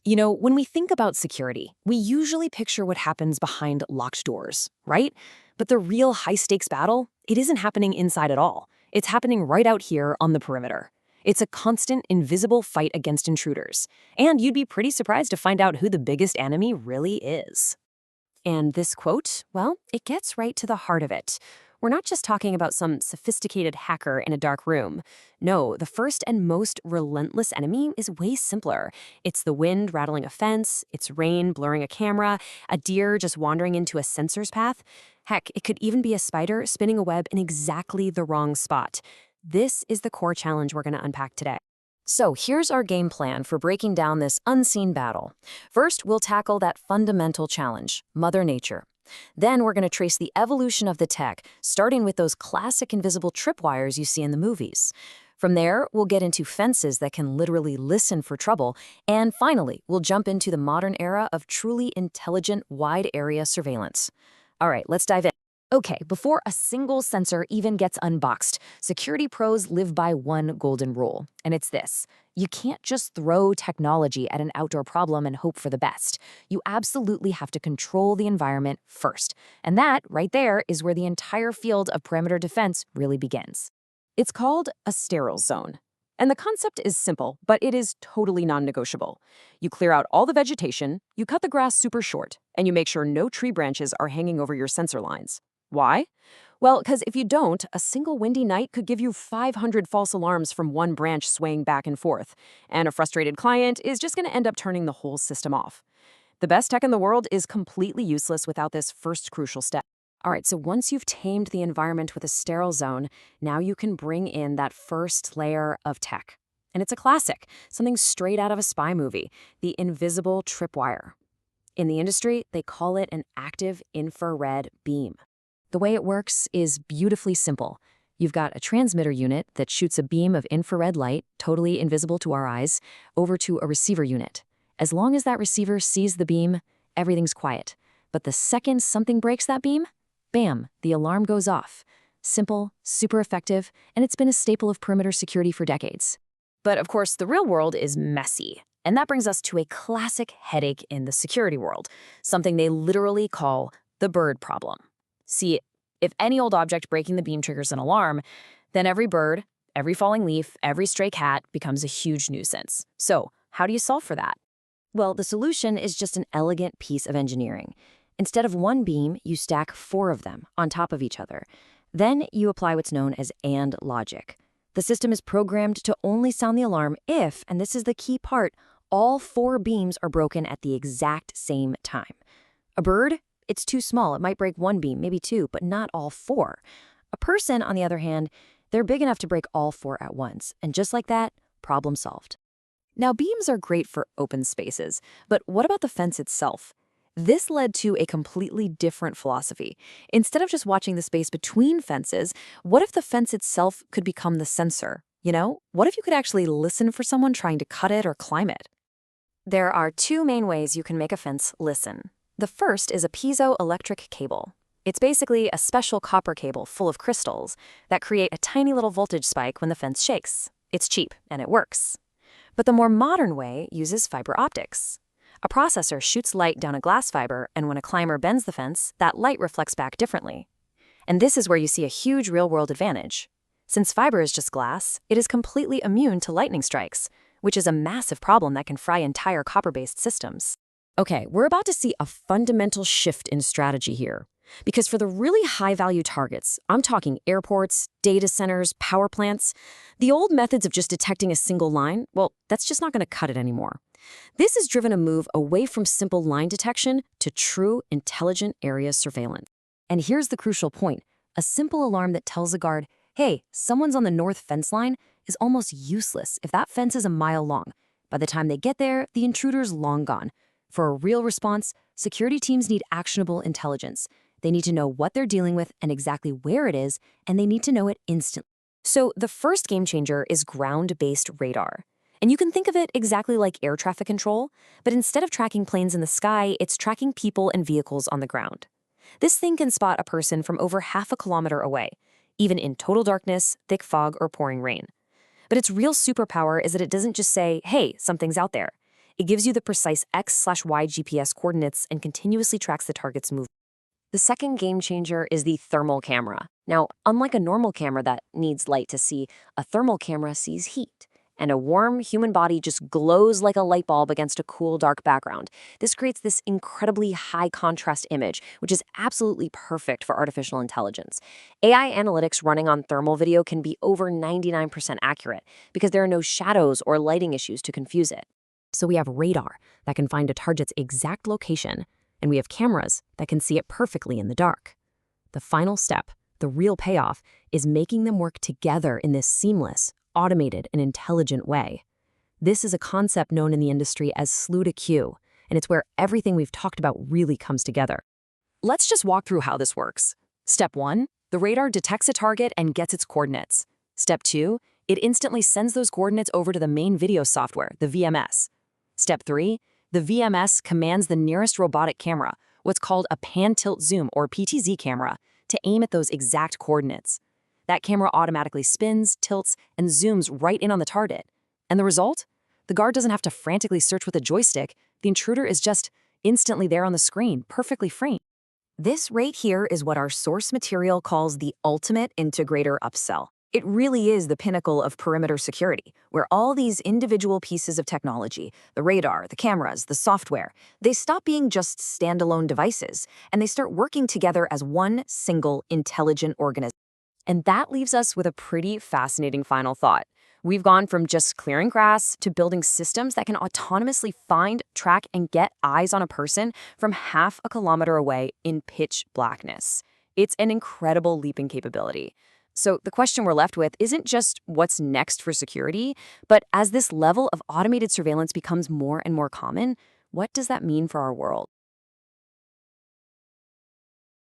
You know, when we think about security, we usually picture what happens behind locked doors, right? But the real high-stakes battle, it isn't happening inside at all. It's happening right out here on the perimeter. It's a constant, invisible fight against intruders. And you'd be pretty surprised to find out who the biggest enemy really is. And this quote, well, it gets right to the heart of it. We're not just talking about some sophisticated hacker in a dark room. No, the first and most relentless enemy is way simpler. It's the wind rattling a fence, it's rain blurring a camera, a deer just wandering into a sensor's path. Heck, it could even be a spider spinning a web in exactly the wrong spot. This is the core challenge we're going to unpack today. So here's our game plan for breaking down this unseen battle. First, we'll tackle that fundamental challenge, Mother Nature. Then we're going to trace the evolution of the tech, starting with those classic invisible tripwires you see in the movies. From there, we'll get into fences that can literally listen for trouble. And finally, we'll jump into the modern era of truly intelligent wide-area surveillance. All right, let's dive in. Okay, before a single sensor even gets unboxed, security pros live by one golden rule, and it's this. You can't just throw technology at an outdoor problem and hope for the best. You absolutely have to control the environment first. And that, right there, is where the entire field of perimeter defense really begins. It's called a sterile zone. And the concept is simple, but it is totally non-negotiable. You clear out all the vegetation, you cut the grass super short, and you make sure no tree branches are hanging over your sensor lines. Why? Well, because if you don't, a single windy night could give you 500 false alarms from one branch swaying back and forth, and a frustrated client is just going to end up turning the whole system off. The best tech in the world is completely useless without this first crucial step. All right, so once you've tamed the environment with a sterile zone, now you can bring in that first layer of tech. And it's a classic, something straight out of a spy movie, the invisible tripwire. In the industry, they call it an active infrared beam. The way it works is beautifully simple. You've got a transmitter unit that shoots a beam of infrared light, totally invisible to our eyes, over to a receiver unit. As long as that receiver sees the beam, everything's quiet. But the second something breaks that beam, bam, the alarm goes off. Simple, super effective, and it's been a staple of perimeter security for decades. But of course, the real world is messy. And that brings us to a classic headache in the security world, something they literally call the bird problem. See, if any old object breaking the beam triggers an alarm, then every bird, every falling leaf, every stray cat becomes a huge nuisance. So, how do you solve for that? Well, the solution is just an elegant piece of engineering. Instead of one beam, you stack 4 of them on top of each other. Then you apply what's known as AND logic. The system is programmed to only sound the alarm if, and this is the key part, all 4 beams are broken at the exact same time. A bird? It's too small. It might break 1 beam, maybe 2, but not all 4. A person, on the other hand, they're big enough to break all 4 at once. And just like that, problem solved. Now, beams are great for open spaces, but what about the fence itself? This led to a completely different philosophy. Instead of just watching the space between fences, what if the fence itself could become the sensor? You know, what if you could actually listen for someone trying to cut it or climb it? There are 2 main ways you can make a fence listen. The first is a piezoelectric cable. It's basically a special copper cable full of crystals that create a tiny little voltage spike when the fence shakes. It's cheap, and it works. But the more modern way uses fiber optics. A processor shoots light down a glass fiber, and when a climber bends the fence, that light reflects back differently. And this is where you see a huge real-world advantage. Since fiber is just glass, it is completely immune to lightning strikes, which is a massive problem that can fry entire copper-based systems. Okay, we're about to see a fundamental shift in strategy here. Because for the really high-value targets, I'm talking airports, data centers, power plants, the old methods of just detecting a single line, well, that's just not going to cut it anymore. This has driven a move away from simple line detection to true intelligent area surveillance. And here's the crucial point. A simple alarm that tells a guard, hey, someone's on the north fence line, is almost useless if that fence is a mile long. By the time they get there, the intruder's long gone. For a real response, security teams need actionable intelligence. They need to know what they're dealing with and exactly where it is, and they need to know it instantly. So the first game changer is ground-based radar. And you can think of it exactly like air traffic control, but instead of tracking planes in the sky, it's tracking people and vehicles on the ground. This thing can spot a person from over half a kilometer away, even in total darkness, thick fog, or pouring rain. But its real superpower is that it doesn't just say, hey, something's out there. It gives you the precise X/Y GPS coordinates and continuously tracks the target's movement. The second game changer is the thermal camera. Now, unlike a normal camera that needs light to see, a thermal camera sees heat. And a warm human body just glows like a light bulb against a cool, dark background. This creates this incredibly high contrast image, which is absolutely perfect for artificial intelligence. AI analytics running on thermal video can be over 99% accurate because there are no shadows or lighting issues to confuse it. So we have radar that can find a target's exact location, and we have cameras that can see it perfectly in the dark. The final step, the real payoff, is making them work together in this seamless, automated, and intelligent way. This is a concept known in the industry as Slew to Q, and it's where everything we've talked about really comes together. Let's just walk through how this works. Step 1, the radar detects a target and gets its coordinates. Step 2, it instantly sends those coordinates over to the main video software, the VMS. Step 3, the VMS commands the nearest robotic camera, what's called a pan-tilt-zoom or PTZ camera, to aim at those exact coordinates. That camera automatically spins, tilts, and zooms right in on the target. And the result? The guard doesn't have to frantically search with a joystick. The intruder is just instantly there on the screen, perfectly framed. This right here is what our source material calls the ultimate integrator upsell. It really is the pinnacle of perimeter security, where all these individual pieces of technology, the radar, the cameras, the software, they stop being just standalone devices, and they start working together as one single intelligent organism. And that leaves us with a pretty fascinating final thought. We've gone from just clearing grass to building systems that can autonomously find, track, and get eyes on a person from half a kilometer away in pitch blackness. It's an incredible leap in capability. So the question we're left with isn't just what's next for security, but as this level of automated surveillance becomes more and more common, what does that mean for our world?